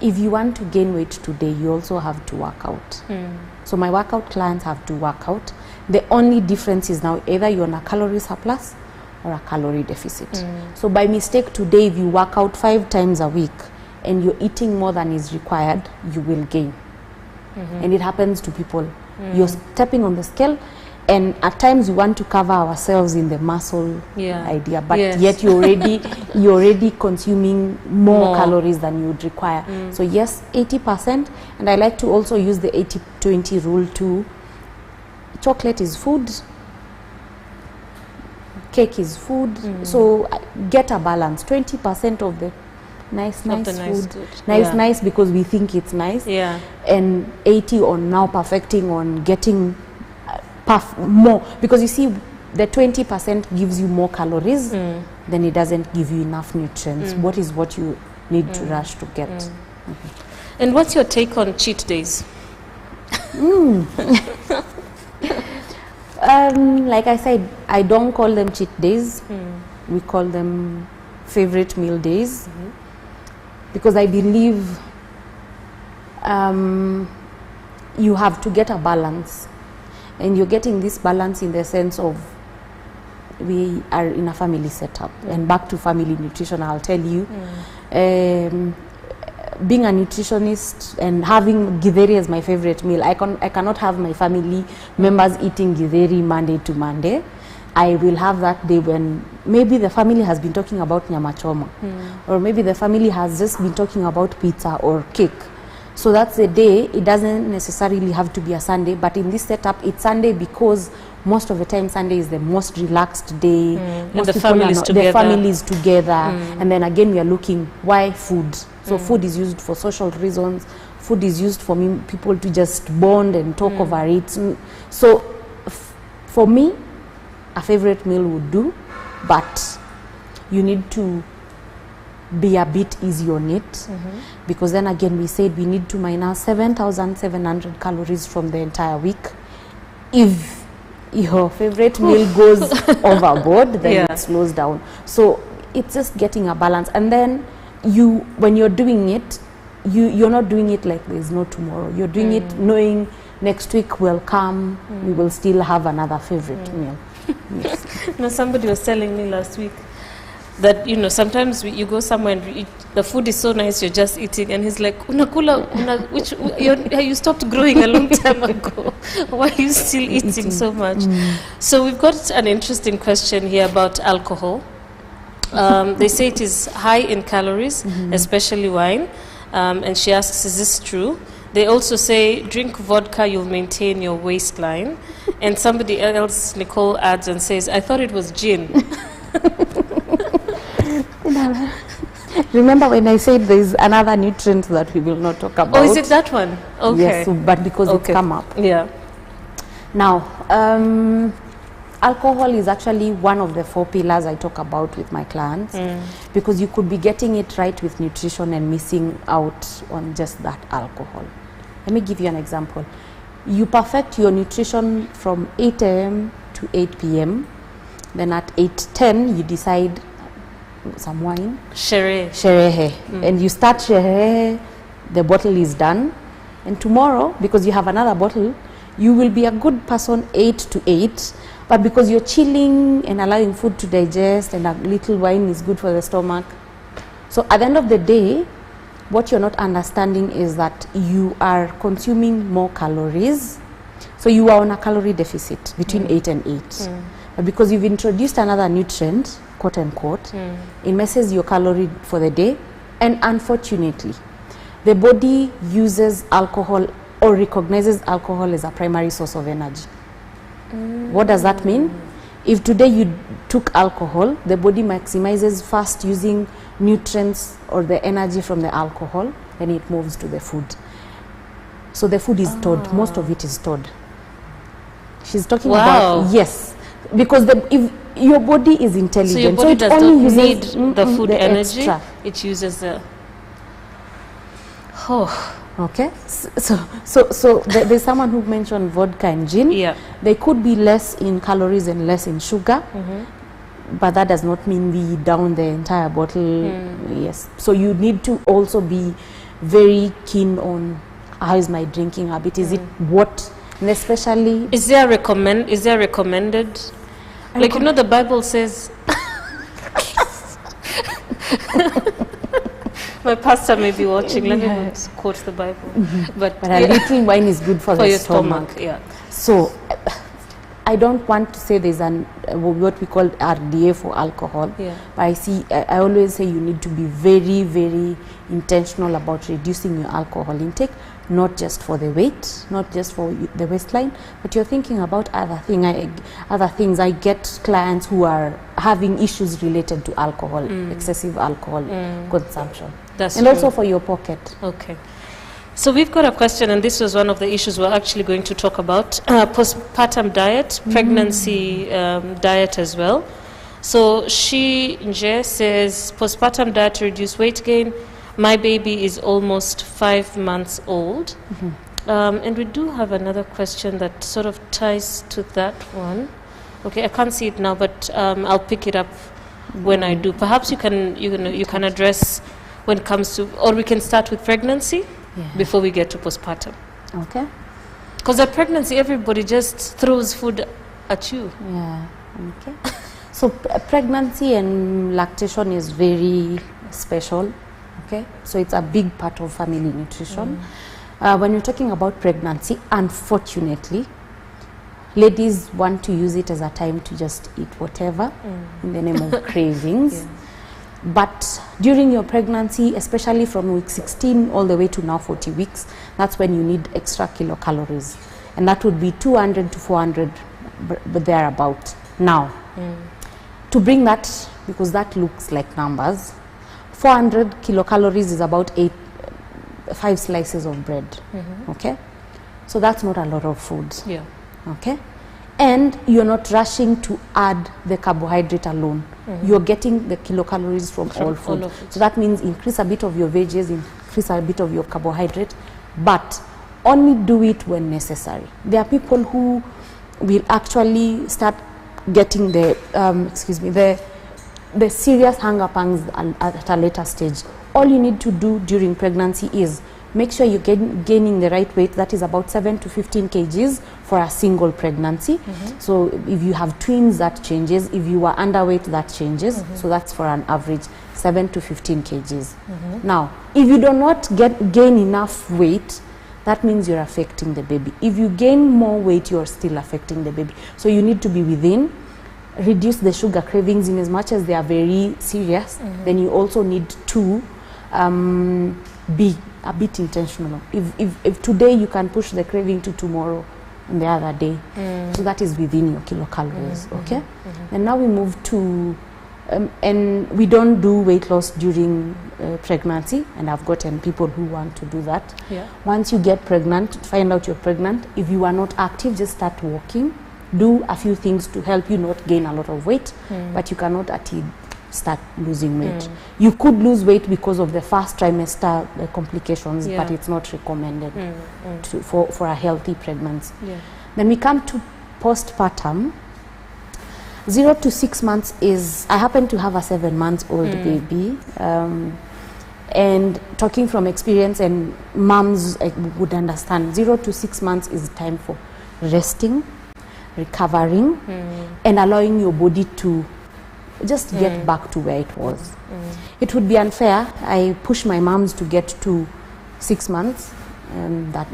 If you want to gain weight today, you also have to work out. So my workout clients have to work out. The only difference is now either you're on a calorie surplus or a calorie deficit. So by mistake today, if you work out 5 times a week and you're eating more than is required, you will gain. And it happens to people. You're stepping on the scale, and at times we want to cover ourselves in the muscle idea, but yet you're already consuming more calories than you would require. So yes, 80%, and I like to also use the 80-20 rule too. Chocolate is food, cake is food, so get a balance. 20% of the nice food, nice because we think it's nice, and 80 on now perfecting on getting more, because you see the 20% gives you more calories, then it doesn't give you enough nutrients. What is what you need to rush to get. And what's your take on cheat days? Like I said, I don't call them cheat days. We call them favorite meal days, because I believe you have to get a balance. And you're getting this balance in the sense of we are in a family setup. And back to family nutrition, I'll tell you, being a nutritionist and having githeri as my favorite meal, I cannot have my family members eating githeri Monday to Monday. I will have that day when maybe the family has been talking about nyama choma, or maybe the family has just been talking about pizza or cake. So that's the day. It doesn't necessarily have to be a Sunday, but in this setup, it's Sunday because most of the time Sunday is the most relaxed day. Most the people family is together. And then again, we are looking, why food? So food is used for social reasons. Food is used for people to just bond and talk over it. So for me, a favorite meal would do, but you need to be a bit easy on it, because then again we said we need to minus 7,700 calories from the entire week. If your favorite meal goes overboard, then it slows down. So it's just getting a balance. And then when you're doing it, you're not doing it like there's no tomorrow. You're doing it knowing next week will come, we will still have another favorite meal. Yes. Somebody was telling me last week that sometimes you go somewhere and the food is so nice, you're just eating, and he's like, you stopped growing a long time ago. Why are you still eating so much? So we've got an interesting question here about alcohol. They say it is high in calories, especially wine, and she asks, is this true? They also say drink vodka, you'll maintain your waistline. And somebody else, Nicole, adds and says, I thought it was gin. Remember when I said there is another nutrient that we will not talk about? Oh, is it that one? Okay. Yes, so, but because it's come up. Yeah. Now, alcohol is actually one of the 4 pillars I talk about with my clients, because you could be getting it right with nutrition and missing out on just that alcohol. Let me give you an example. You perfect your nutrition from 8 a.m. to 8 p.m. Then at 8:10 you decide some wine. Sherehe. And you start sherehe, the bottle is done. And tomorrow, because you have another bottle, you will be a good person 8 to 8. But because you're chilling and allowing food to digest and a little wine is good for the stomach. So at the end of the day, what you're not understanding is that you are consuming more calories. So you are on a calorie deficit between 8 and 8. But because you've introduced another nutrient, quote unquote, it messes your calorie for the day. And unfortunately, the body uses alcohol or recognizes alcohol as a primary source of energy. What does that mean? If today you took alcohol, the body maximizes first using nutrients or the energy from the alcohol, then it moves to the food. So the food is stored, most of it is stored. She's talking about, yes, because if your body is intelligent, so your body it does only not need uses the food the energy, extra. it uses the... Okay, so there's someone who mentioned vodka and gin. Yeah. They could be less in calories and less in sugar, but that does not mean we down the entire bottle. Yes, so you need to also be very keen on how is my drinking habit. Is it what, and especially is there recommended? Like, you know, the Bible says. My pastor may be watching. Let me not quote the Bible. But a little wine is good for the your stomach. Yeah. So I don't want to say there's what we call RDA for alcohol. Yeah. But I always say you need to be very, very intentional about reducing your alcohol intake, not just for the weight, not just for the waistline, but you're thinking about other things. I get clients who are having issues related to alcohol, excessive alcohol consumption. That's and true. Also for your pocket. Okay. So we've got a question, and this was one of the issues we're actually going to talk about. Postpartum diet, pregnancy diet as well. So Nje says, postpartum diet to reduce weight gain. My baby is almost 5 months old. And we do have another question that sort of ties to that one. Okay, I can't see it now, but I'll pick it up when I do. Perhaps you can address when it comes to, or we can start with pregnancy before we get to postpartum. Okay. Because at pregnancy, everybody just throws food at you. Yeah. Okay. So pregnancy and lactation is very special. Okay. So it's a big part of family nutrition. When you're talking about pregnancy, unfortunately, ladies want to use it as a time to just eat whatever in the name of cravings. But during your pregnancy, especially from week 16 all the way to now 40 weeks, that's when you need extra kilocalories. And that would be 200 to 400, but thereabout. Now, to bring that, because that looks like numbers, 400 kilocalories is about 5 slices of bread. Okay? So that's not a lot of food. Yeah. Okay? And you're not rushing to add the carbohydrate alone. You're getting the kilocalories from all food. So that means increase a bit of your veggies, increase a bit of your carbohydrate, but only do it when necessary. There are people who will actually start getting the serious hunger pangs at a later stage. All you need to do during pregnancy is make sure you're gaining the right weight. That is about 7 to 15 kgs for a single pregnancy. So if you have twins, that changes. If you are underweight, that changes. So that's for an average 7 to 15 kgs. Now, if you do not gain enough weight, that means you're affecting the baby. If you gain more weight, you're still affecting the baby. So you need to be within. Reduce the sugar cravings in as much as they are very serious. Then you also need to be a bit intentional. If today you can push the craving to tomorrow and the other day, so that is within your kilocalories. Okay. And now we move to And we don't do weight loss during pregnancy, and I've gotten people who want to do that. Yeah. Once you get pregnant, find out you're pregnant. If you are not active, just start walking. Do a few things to help you not gain a lot of weight, but you cannot start losing weight. You could lose weight because of the first trimester complications, but it's not recommended for a healthy pregnancy. Yeah. Then we come to postpartum. 0 to 6 months is, I happen to have a 7-month-old baby, and talking from experience, and moms would understand, 0 to 6 months is time for resting, recovering, and allowing your body to just get back to where it was. It would be unfair. I push my moms to get to 6 months,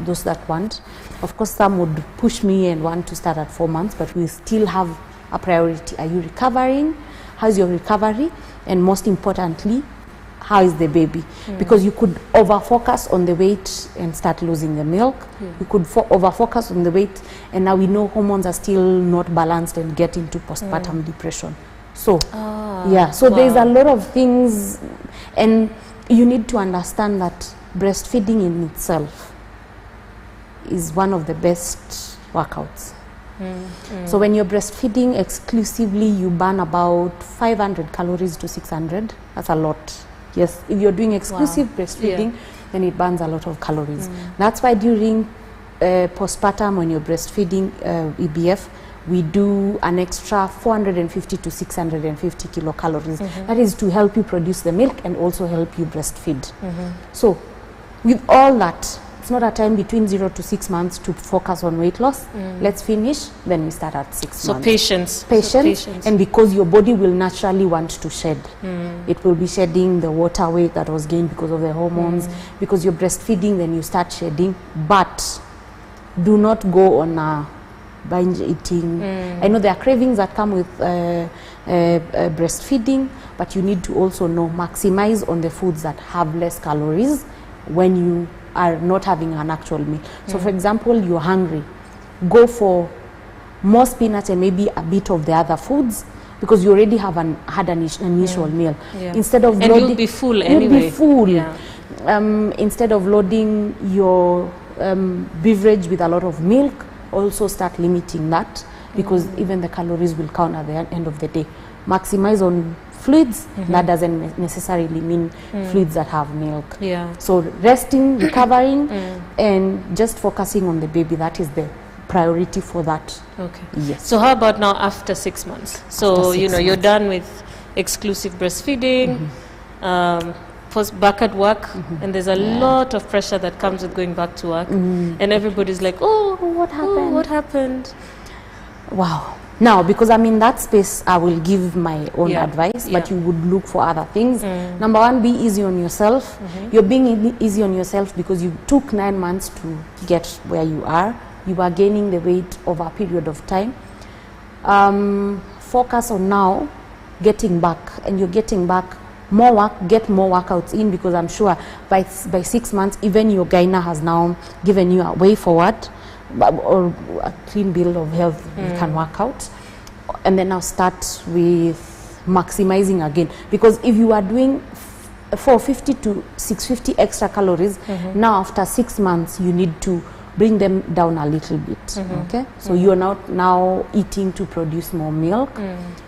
those that want. Of course, some would push me and want to start at 4 months, but we still have a priority. Are you recovering? How's your recovery? And most importantly, how is the baby? Because you could over-focus on the weight and start losing the milk. You could over-focus on the weight, and now we know hormones are still not balanced and get into postpartum depression. So, there's a lot of things, and you need to understand that breastfeeding in itself is one of the best workouts. So when you're breastfeeding exclusively, you burn about 500 calories to 600. That's a lot. Yes, if you're doing exclusive breastfeeding, then it burns a lot of calories. That's why during postpartum, when you're breastfeeding EBF, we do an extra 450 to 650 kilocalories. That is to help you produce the milk and also help you breastfeed. So with all that, it's not a time between 0 to 6 months to focus on weight loss. Let's finish, then we start at 6 months. Patience. And because your body will naturally want to shed. It will be shedding the water weight that was gained because of the hormones. Because you're breastfeeding, then you start shedding. But do not go on a binge eating. I know there are cravings that come with breastfeeding, but you need to also know, maximize on the foods that have less calories when you are not having an actual meal. So for example, you're hungry, go for more spinach and maybe a bit of the other foods, because you already have had an initial meal. Instead of loading, you'll be full anyway. You'll be full. Instead of loading your beverage with a lot of milk, also start limiting that, because even the calories will count at the end of the day. Maximize on fluids. That doesn't necessarily mean fluids that have milk. So resting, recovering, and just focusing on the baby, that is the priority for that. Yes. So how about now after 6 months? So you're done with exclusive breastfeeding, back at work, and there's a lot of pressure that comes with going back to work, and everybody's like, what happened? Wow. Now, because I'm in that space, I will give my own advice, but you would look for other things. Number one, be easy on yourself. You're being easy on yourself because you took 9 months to get where you are. You are gaining the weight over a period of time. Focus on now getting back, and you're getting back more work, get more workouts in, because I'm sure by 6 months, even your gyna has now given you a way forward, or a clean bill of health you can work out. And then now start with maximizing again, because if you are doing 450 to 650 extra calories, now after 6 months you need to bring them down a little bit. Okay, so you're now eating to produce more milk.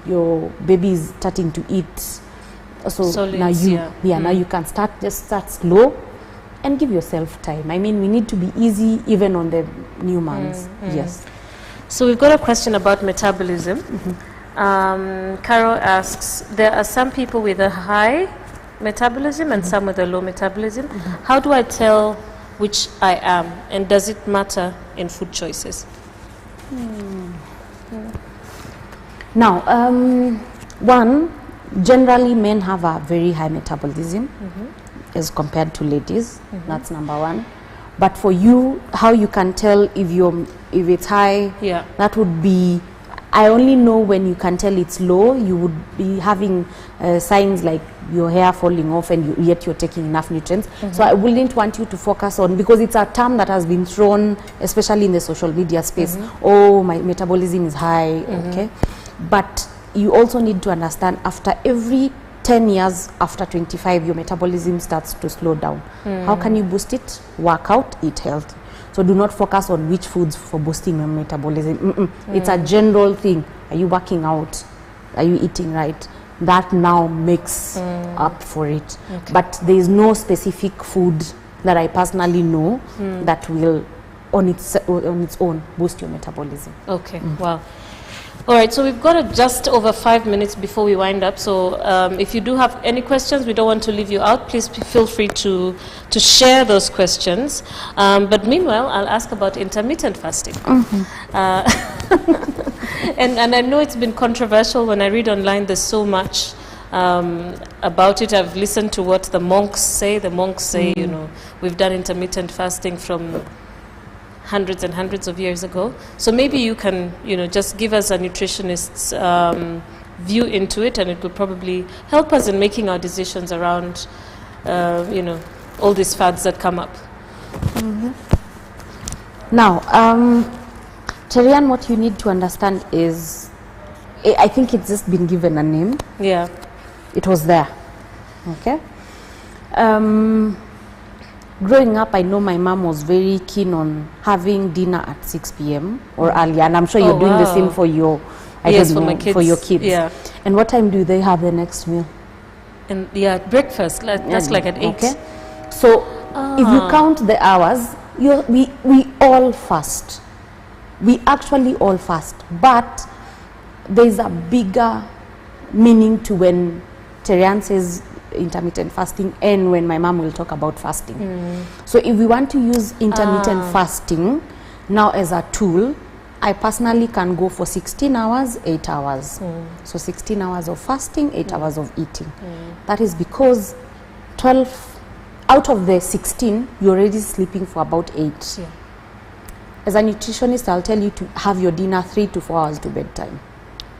Your baby is starting to eat, so solids, now you can start slow and give yourself time. I mean, we need to be easy even on the new moms. Yes. So we've got a question about metabolism. Carol asks, there are some people with a high metabolism and some with a low metabolism. How do I tell which I am, and does it matter in food choices? Now, one, generally men have a very high metabolism as compared to ladies. That's number one. But for you, how you can tell if it's high, that would be, I only know when you can tell it's low. You would be having signs like your hair falling off, and yet you're taking enough nutrients. So I wouldn't want you to focus on, because it's a term that has been thrown, especially in the social media space. Oh, my metabolism is high. Okay, but you also need to understand after every 10 years, after 25, your metabolism starts to slow down. How can you boost it? Work out, eat healthy. So do not focus on which foods for boosting your metabolism. It's a general thing. Are you working out? Are you eating right? That now makes up for it. Okay. But there is no specific food that I personally know that will on its own boost your metabolism. Okay, wow. All right, so we've got just over 5 minutes before we wind up. So if you do have any questions, we don't want to leave you out. Please feel free to share those questions. But meanwhile, I'll ask about intermittent fasting. And I know it's been controversial. When I read online, there's so much about it. I've listened to what the monks say. The monks say, you know, we've done intermittent fasting from hundreds and hundreds of years ago. So maybe you can, you know, just give us a nutritionist's view into it, and it will probably help us in making our decisions around, you know, all these fads that come up. Now, Terian, what you need to understand is, I think it's just been given a name. Yeah. It was there. Okay. Growing up, I know my mom was very keen on having dinner at 6 p.m. or earlier, and I'm sure you're doing the same for your, for your kids. Yeah. And what time do they have the next meal? And yeah, breakfast. That's like at 8. Okay. So if you count the hours, we all fast. We actually all fast, but there's a bigger meaning to when Terian says intermittent fasting and when my mom will talk about fasting. So if we want to use intermittent fasting now as a tool, I personally can go for 16 hours, 8 hours. So 16 hours of fasting, 8 hours of eating. That is because 12 out of the 16, you're already sleeping for about 8. Yeah. As a nutritionist, I'll tell you to have your dinner 3 to 4 hours to bedtime.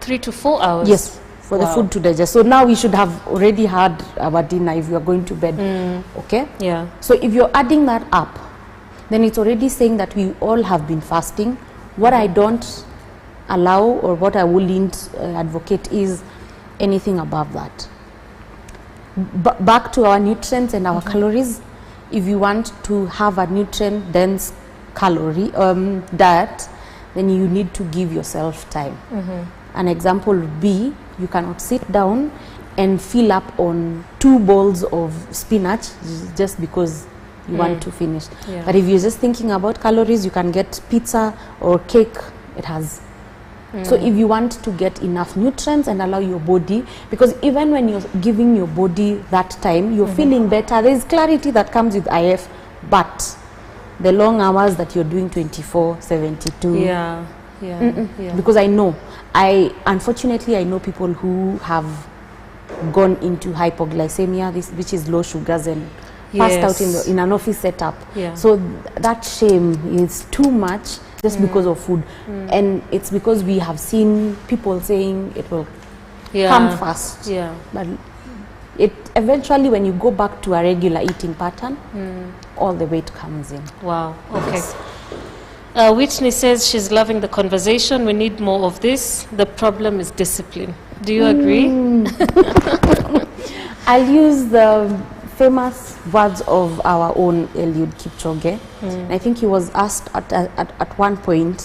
3 to 4 hours? Yes, for the food to digest. So now we should have already had our dinner if we are going to bed. Okay? Yeah. So if you're adding that up, then it's already saying that we all have been fasting. What I don't allow or what I wouldn't advocate is anything above that. Back to our nutrients and our calories. If you want to have a nutrient dense calorie diet, then you need to give yourself time. An example would be, you cannot sit down and fill up on 2 bowls of spinach just because you want to finish. Yeah. But if you're just thinking about calories, you can get pizza or cake. It has. So if you want to get enough nutrients and allow your body, because even when you're giving your body that time, you're feeling better. There's clarity that comes with IF, but the long hours that you're doing 24, 72. Yeah. Because unfortunately I know people who have gone into hypoglycemia, which is low sugars, and passed out in an office setup. So that shame is too much just because of food. And it's because we have seen people saying it will come fast. But it eventually, when you go back to a regular eating pattern, all the weight comes in. Wow. Okay. Whitney says she's loving the conversation. We need more of this. The problem is discipline. Do you agree? I'll use the famous words of our own Eliud Kipchoge. I think he was asked at one point,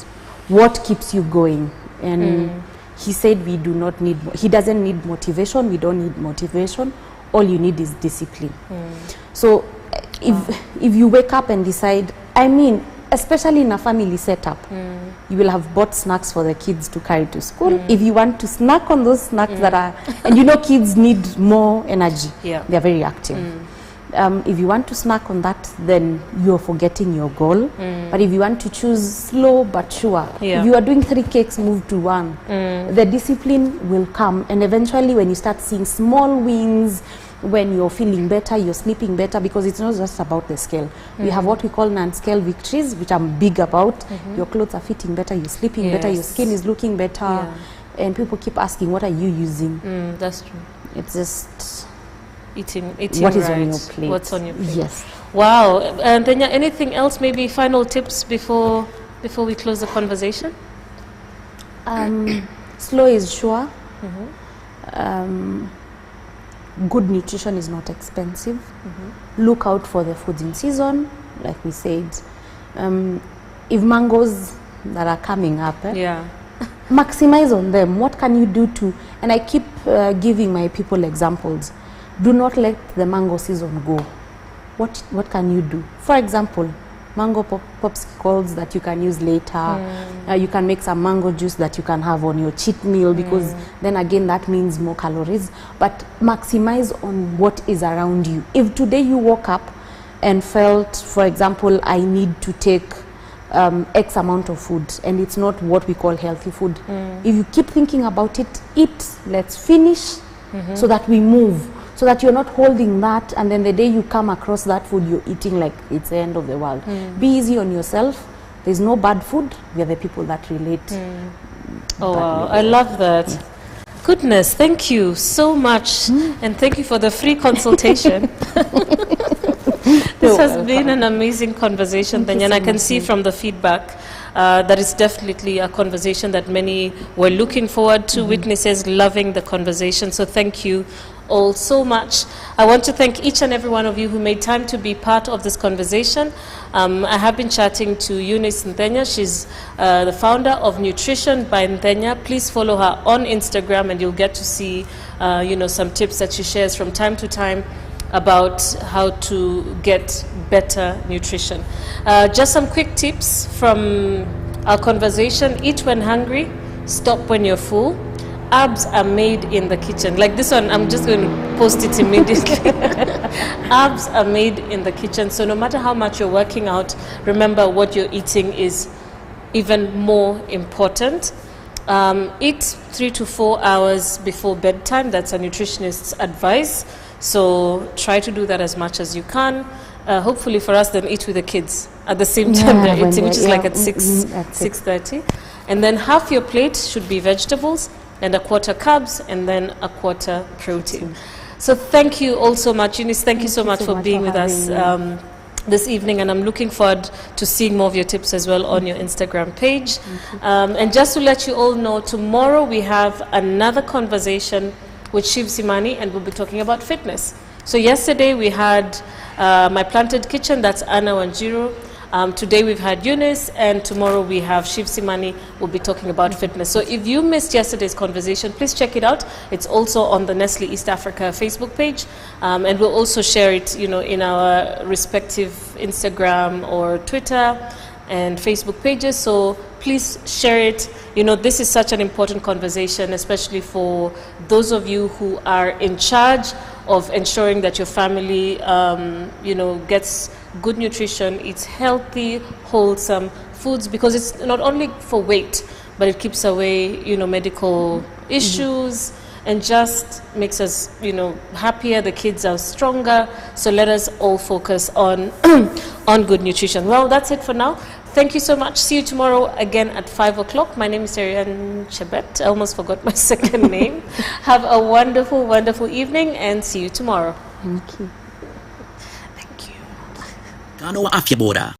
what keeps you going? And he said he doesn't need motivation. We don't need motivation. All you need is discipline. So if you wake up and decide, especially in a family setup, you will have bought snacks for the kids to carry to school. If you want to snack on those snacks that are, and you know kids need more energy. They are very active. If you want to snack on that, then you're forgetting your goal. But if you want to choose slow but sure, if you are doing 3 cakes, move to 1. The discipline will come, and eventually when you start seeing small wins, when you're feeling better, you're sleeping better, because it's not just about the scale. We have what we call non-scale victories, which I'm big about. Your clothes are fitting better, you're sleeping better, your skin is looking better, and people keep asking, what are you using? That's true. It's just eating what is right. on your plate. What's on your plate? Yes. Wow. And then anything else, maybe final tips before we close the conversation? Slow is sure. Good nutrition is not expensive. Look out for the foods in season, like we said. If mangoes that are coming up, maximize on them. What can you do to, and I keep giving my people examples. Do not let the mango season go. What can you do? For example, mango popsicles that you can use later. You can make some mango juice that you can have on your cheat meal, because then again that means more calories. But maximize on what is around you. If today you woke up and felt, for example, I need to take X amount of food, and it's not what we call healthy food. If you keep thinking about it, eat, let's finish, so that we move, so that you're not holding that, and then the day you come across that food, you're eating like it's the end of the world. Be easy on yourself. There's no bad food. We are the people that relate. Oh, wow. I love that. Goodness, thank you so much, and thank you for the free consultation. This has been an amazing conversation, Nthenya, and I can see from the feedback that it's definitely a conversation that many were looking forward to. Witnesses loving the conversation, so thank you all so much. I want to thank each and every one of you who made time to be part of this conversation. I have been chatting to Eunice Nthenya. She's the founder of Nutrition by Nthenya. Please follow her on Instagram, and you'll get to see some tips that she shares from time to time about how to get better nutrition. Just some quick tips from our conversation. Eat when hungry, stop when you're full. Abs are made in the kitchen. Like this one, I'm just going to post it immediately. Abs are made in the kitchen. So no matter how much you're working out, remember what you're eating is even more important. Eat 3 to 4 hours before bedtime. That's a nutritionist's advice. So try to do that as much as you can. Hopefully for us, then eat with the kids at the same time they're eating, which is like at 6:30. And then half your plate should be vegetables, and a quarter carbs, and then a quarter protein. So thank you all so much. Eunice, thank you so much for being with us this evening, and I'm looking forward to seeing more of your tips as well on your Instagram page. And just to let you all know, tomorrow we have another conversation with Shiv Simani, and we'll be talking about fitness. So yesterday we had My Planted Kitchen, that's Anna Wanjiru. Today we've had Eunice, and tomorrow we have Shiv Simani. We'll be talking about fitness. So if you missed yesterday's conversation, please check it out. It's also on the Nestle East Africa Facebook page, and we'll also share it, in our respective Instagram or Twitter and Facebook pages. So please share it. This is such an important conversation, especially for those of you who are in charge of ensuring that your family, gets good nutrition, eats healthy, wholesome foods, because it's not only for weight, but it keeps away, medical issues, and just makes us, happier. The kids are stronger. So let us all focus on on good nutrition. Well, that's it for now. Thank you so much. See you tomorrow again at 5 o'clock. My name is Ariane Chebet. I almost forgot my second name. Have a wonderful, wonderful evening, and see you tomorrow. Thank you. Thank you. Kano wa afya bora.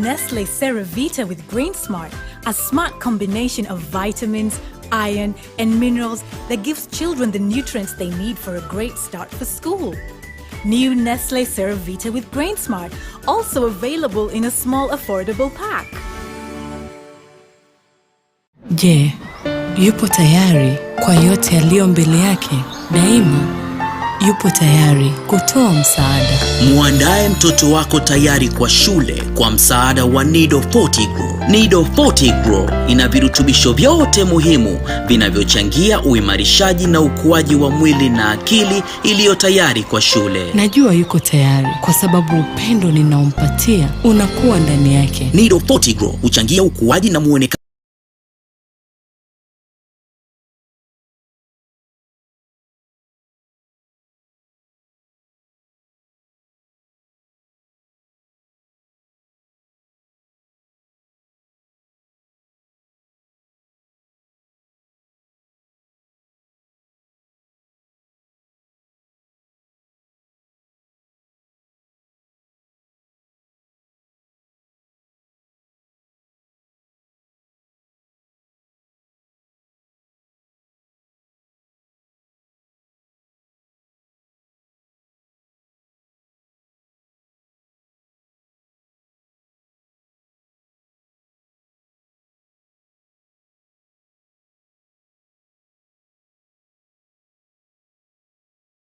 Nestle Cerevita with Brainsmart, a smart combination of vitamins, iron, and minerals that gives children the nutrients they need for a great start for school. New Nestle Cerevita with Brainsmart, also available in a small affordable pack. Je, yupo tayari kwa yote yaliyo mbele yake? Daima yupo tayari kutoa msaada. Muandae mtoto wako tayari kwa shule kwa msaada wa Nido 40 Grow. Nido 40 Grow ina virutubisho vyote muhimu vinavyochangia uimarishaji na ukuaji wa mwili na akili, iliyo tayari kwa shule. Najua yuko tayari kwa sababu upendo ninaompatia unakuwa ndani yake. Nido 40 Grow huchangia ukuaji na muonekano